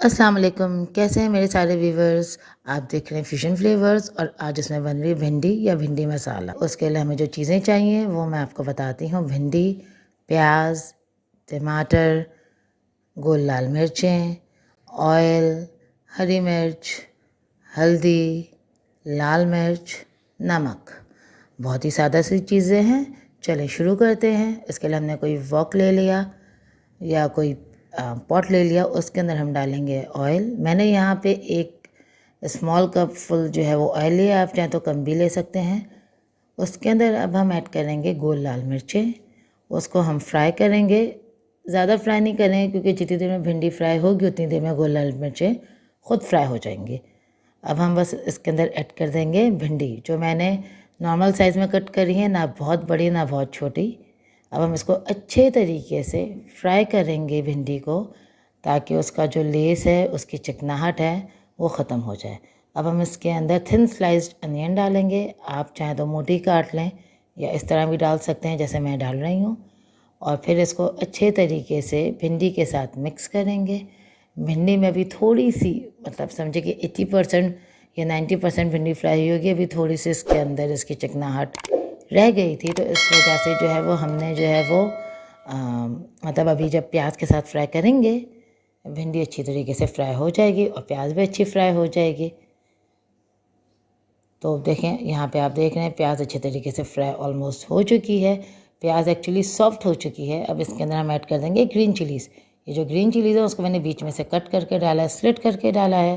अस्सलाम वालेकुम, कैसे हैं मेरे सारे व्यूवर्स। आप देख रहे हैं फ्यूजन फ्लेवर्स और आज इसमें बन रही है भिंडी या भिंडी मसाला। उसके लिए हमें जो चीज़ें चाहिए वो मैं आपको बताती हूँ। भिंडी, प्याज, टमाटर, गोल लाल मिर्चें, ऑयल, हरी मिर्च, हल्दी, लाल मिर्च, नमक। बहुत ही सादा सी चीज़ें हैं। चलिए शुरू करते हैं। इसके लिए हमने कोई वॉक ले लिया या कोई पॉट ले लिया, उसके अंदर हम डालेंगे ऑयल। मैंने यहाँ पे एक स्मॉल कप फुल जो है वो ऑयल लिया, आप चाहें तो कम भी ले सकते हैं। उसके अंदर अब हम ऐड करेंगे गोल लाल मिर्चें। उसको हम फ्राई करेंगे, ज़्यादा फ्राई नहीं करेंगे क्योंकि जितनी देर में भिंडी फ्राई होगी उतनी देर में गोल लाल मिर्चें खुद फ्राई हो जाएंगी। अब हम बस इसके अंदर ऐड कर देंगे भिंडी, जो मैंने नॉर्मल साइज़ में कट करी है, ना बहुत बड़ी ना बहुत छोटी। अब हम इसको अच्छे तरीके से फ्राई करेंगे भिंडी को, ताकि उसका जो लेस है, उसकी चिकनाहट है, वो ख़त्म हो जाए। अब हम इसके अंदर थिन स्लाइस्ड अनियन डालेंगे। आप चाहें तो मोटी काट लें या इस तरह भी डाल सकते हैं जैसे मैं डाल रही हूँ। और फिर इसको अच्छे तरीके से भिंडी के साथ मिक्स करेंगे। भिंडी में भी थोड़ी सी, मतलब समझे कि 80% या 90% भिंडी फ्राई होगी। अभी थोड़ी सी इसके अंदर इसकी चिकनाहट रह गई थी, तो इस वजह से जो है वो हमने जो है वो मतलब अभी जब प्याज के साथ फ्राई करेंगे, भिंडी अच्छी तरीके से फ्राई हो जाएगी और प्याज भी अच्छी फ्राई हो जाएगी। तो देखें, यहाँ पे आप देख रहे हैं प्याज अच्छे तरीके से फ्राई ऑलमोस्ट हो चुकी है। प्याज एक्चुअली सॉफ्ट हो चुकी है। अब इसके अंदर हम ऐड कर देंगे ग्रीन चिलीज़। ये जो ग्रीन चिलीज़ है उसको मैंने बीच में से कट करके डाला है, स्लिट करके डाला है,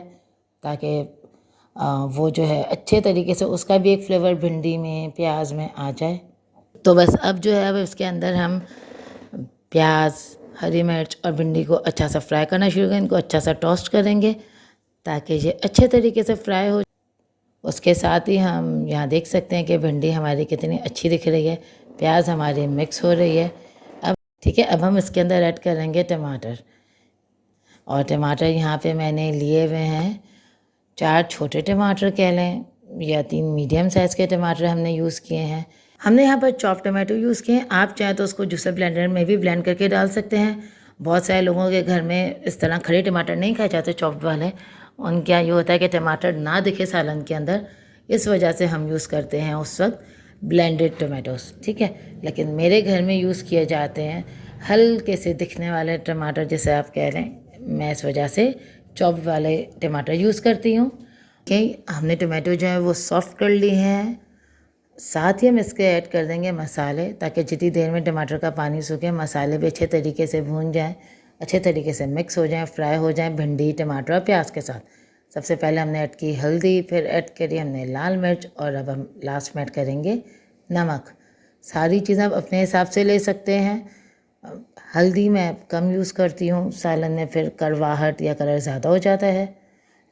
ताकि वो जो है अच्छे तरीके से उसका भी एक फ्लेवर भिंडी में प्याज में आ जाए। तो बस अब जो है अब इसके अंदर हम प्याज, हरी मिर्च और भिंडी को अच्छा सा फ्राई करना शुरू करें। इनको अच्छा सा टोस्ट करेंगे ताकि ये अच्छे तरीके से फ्राई हो। उसके साथ ही हम यहाँ देख सकते हैं कि भिंडी हमारी कितनी अच्छी दिख रही है, प्याज हमारी मिक्स हो रही है। अब ठीक है, अब हम इसके अंदर ऐड करेंगे टमाटर। और टमाटर यहाँ पे मैंने लिए हुए हैं 4 छोटे टमाटर कह लें, या 3 मीडियम साइज़ के टमाटर हमने यूज़ किए हैं। हमने यहाँ पर चॉप टमाटो यूज़ किए हैं। आप चाहें तो उसको जूसर ब्लेंडर में भी ब्लेंड करके डाल सकते हैं। बहुत सारे लोगों के घर में इस तरह खड़े टमाटर नहीं खाए जाते, चॉप्ड वाले। उनके यहाँ ये होता है कि टमाटर ना दिखे सालन के अंदर, इस वजह से हम यूज़ करते हैं उस वक्त ब्लेंडेड टमाटोस, ठीक है। लेकिन मेरे घर में यूज़ किए जाते हैं हल्के से दिखने वाले टमाटर, जैसे आप कह लें। मैं इस वजह से चॉप्ड वाले टमाटर यूज़ करती हूँ। कि हमने टमाटो जो है वो सॉफ्ट कर लिए हैं। साथ ही हम इसके ऐड कर देंगे मसाले, ताकि जितनी देर में टमाटर का पानी सूखे मसाले भी अच्छे तरीके से भून जाएं, अच्छे तरीके से मिक्स हो जाएं, फ्राई हो जाएं भिंडी, टमाटर और प्याज के साथ। सबसे पहले हमने ऐड की हल्दी, फिर ऐड करी हमने लाल मिर्च और अब हम लास्ट में ऐड करेंगे नमक। सारी चीज़ें आप अपने हिसाब से ले सकते हैं। हल्दी मैं कम यूज़ करती हूँ, सालन में फिर कड़वाहट या कलर ज़्यादा हो जाता है।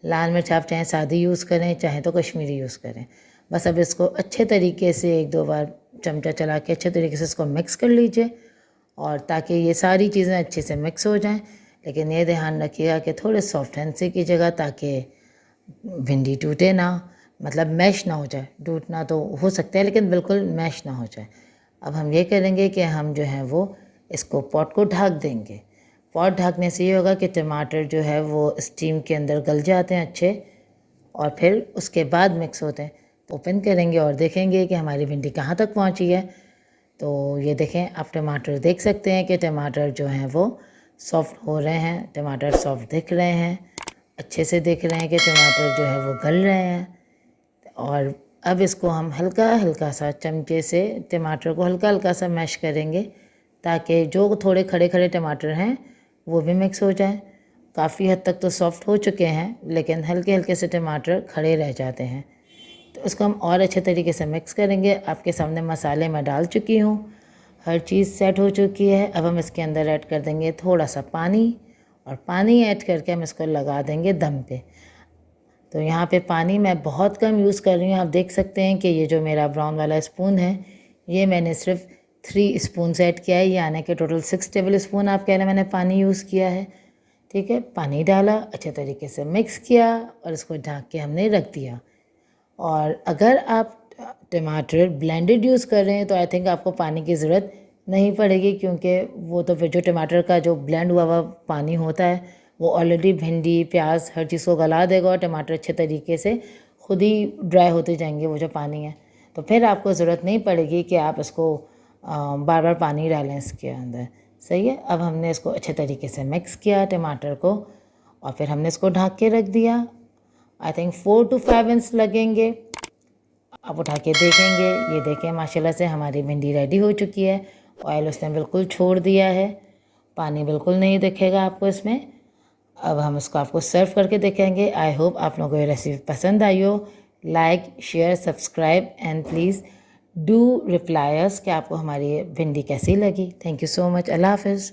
लाल मिर्च आप चाहें सादी यूज़ करें, चाहें तो कश्मीरी यूज़ करें। बस अब इसको अच्छे तरीके से 1-2 बार चमचा चला के अच्छे तरीके से इसको मिक्स कर लीजिए, और ताकि ये सारी चीज़ें अच्छे से मिक्स हो जाएं। लेकिन ये ध्यान रखिएगा कि थोड़े सॉफ्ट हैंड से कीजिएगा, ताकि भिंडी टूटे ना, मतलब मैश ना हो जाए। टूटना तो हो सकता है लेकिन बिल्कुल मैश ना हो जाए। अब हम ये करेंगे कि हम जो है वो इसको पॉट को ढक देंगे। पॉट ढकने से ये होगा कि टमाटर जो है वो स्टीम के अंदर गल जाते हैं अच्छे, और फिर उसके बाद मिक्स होते हैं। ओपन करेंगे और देखेंगे कि हमारी भिंडी कहाँ तक पहुँची है। तो ये देखें, आप टमाटर देख सकते हैं कि टमाटर जो हैं वो सॉफ्ट हो रहे हैं, टमाटर सॉफ्ट दिख रहे हैं, अच्छे से दिख रहे हैं कि टमाटर जो है वो गल रहे हैं। और अब इसको हम हल्का हल्का सा चमचे से टमाटर को हल्का हल्का सा मैश करेंगे, ताकि जो थोड़े खड़े खड़े टमाटर हैं वो भी मिक्स हो जाएं। काफ़ी हद तक तो सॉफ्ट हो चुके हैं, लेकिन हल्के हल्के से टमाटर खड़े रह जाते हैं। तो उसको हम और अच्छे तरीके से मिक्स करेंगे। आपके सामने मसाले मैं डाल चुकी हूँ, हर चीज़ सेट हो चुकी है। अब हम इसके अंदर ऐड कर देंगे थोड़ा सा पानी, और पानी ऐड करके हम इसको लगा देंगे दम पे। तो यहाँ पे पानी मैं बहुत कम यूज़ कर रही हूँ। आप देख सकते हैं कि ये जो मेरा ब्राउन वाला स्पून है, ये मैंने सिर्फ 3 स्पून ऐड किया है, यानी कि टोटल 6 टेबल स्पून आप कह रहे हैं मैंने पानी यूज़ किया है, ठीक है। पानी डाला, अच्छे तरीके से मिक्स किया और इसको ढक के हमने रख दिया। और अगर आप टमाटर ब्लेंडेड यूज़ कर रहे हैं तो आई थिंक आपको पानी की ज़रूरत नहीं पड़ेगी, क्योंकि वो तो फिर जो टमाटर का जो ब्लेंड हुआ हुआ पानी होता है वो ऑलरेडी भिंडी प्याज हर चीज़ को गला देगा और टमाटर अच्छे तरीके से खुद ही ड्राई होते जाएंगे वो जो पानी है। तो फिर आपको ज़रूरत नहीं पड़ेगी कि आप इसको बार बार पानी डालें इसके अंदर। सही है। अब हमने इसको अच्छे तरीके से मिक्स किया टमाटर को और फिर हमने इसको ढक के रख दिया। आई थिंक 4 to 5 मिनट्स लगेंगे। आप उठा के देखेंगे, ये देखें माशाल्लाह से हमारी भिंडी रेडी हो चुकी है। ऑयल उसने बिल्कुल छोड़ दिया है, पानी बिल्कुल नहीं दिखेगा आपको इसमें। अब हम इसको आपको सर्व करके देखेंगे। आई होप आप लोगों को ये रेसिपी पसंद आई हो। Like share subscribe and please do reply us कि आपको हमारी भिंडी कैसी लगी। Thank you so much. अल्लाह हाफिज़।